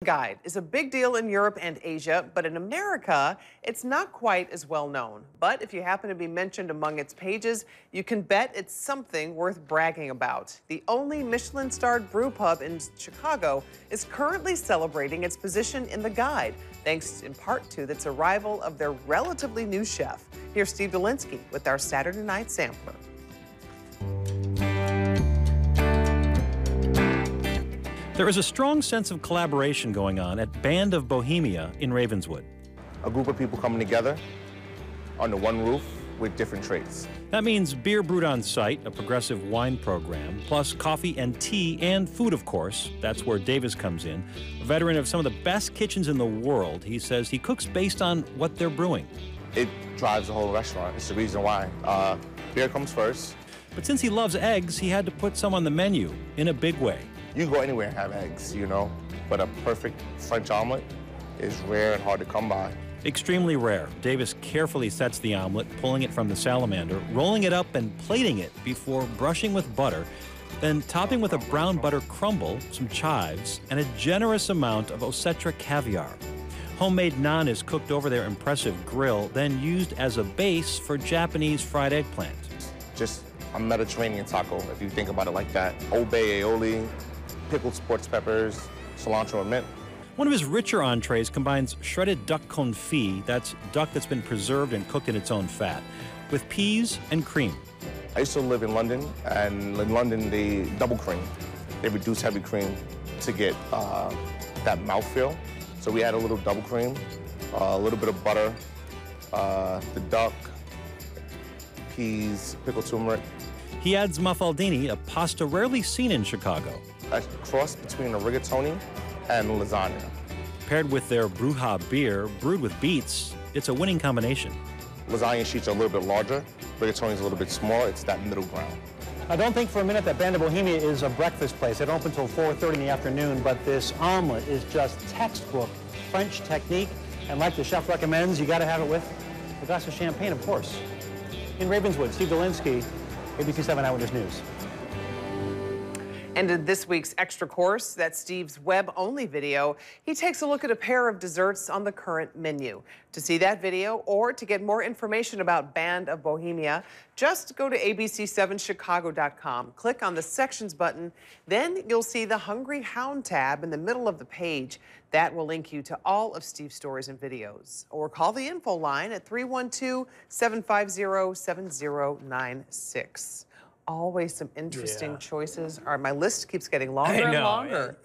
Guide is a big deal in Europe and Asia, but in America, it's not quite as well known. But if you happen to be mentioned among its pages, you can bet it's something worth bragging about. The only Michelin-starred brew pub in Chicago is currently celebrating its position in the guide, thanks in part to its arrival of their relatively new chef. Here's Steve Dolinsky with our Saturday Night Sampler. There is a strong sense of collaboration going on at Band of Bohemia in Ravenswood. A group of people coming together under one roof with different trades. That means beer brewed on site, a progressive wine program, plus coffee and tea and food, of course. That's where Davis comes in. A veteran of some of the best kitchens in the world, he says he cooks based on what they're brewing. It drives the whole restaurant. It's the reason why. Beer comes first. But since he loves eggs, he had to put some on the menu in a big way. You can go anywhere and have eggs, you know, but a perfect French omelet is rare and hard to come by. Extremely rare. Davis carefully sets the omelet, pulling it from the salamander, rolling it up and plating it before brushing with butter, then topping with a brown butter crumble, some chives, and a generous amount of Osetra caviar. Homemade naan is cooked over their impressive grill, then used as a base for Japanese fried eggplant. Just a Mediterranean taco, if you think about it like that. Obe aioli, pickled sports peppers, cilantro and mint. One of his richer entrees combines shredded duck confit, that's duck that's been preserved and cooked in its own fat, with peas and cream. I used to live in London, and in London they double cream. They reduce heavy cream to get that mouthfeel. So we had a little double cream, a little bit of butter, the duck, peas, pickled turmeric. He adds mafaldini, a pasta rarely seen in Chicago. A cross between a rigatoni and lasagna. Paired with their Bruja beer, brewed with beets, it's a winning combination. Lasagna sheets are a little bit larger, rigatoni is a little bit smaller, it's that middle ground. I don't think for a minute that Band of Bohemia is a breakfast place. They don't open until 4:30 in the afternoon, but this omelet is just textbook French technique, and like the chef recommends, you gotta have it with a glass of champagne, of course. In Ravenswood, Steve Dolinsky, ABC 7 Eyewitness News. And in this week's Extra Course, that's Steve's web-only video, he takes a look at a pair of desserts on the current menu. To see that video or to get more information about Band of Bohemia, just go to abc7chicago.com. Click on the Sections button, then you'll see the Hungry Hound tab in the middle of the page. That will link you to all of Steve's stories and videos. Or call the info line at 312-750-7096. Always some interesting choices. My list keeps getting longer and longer.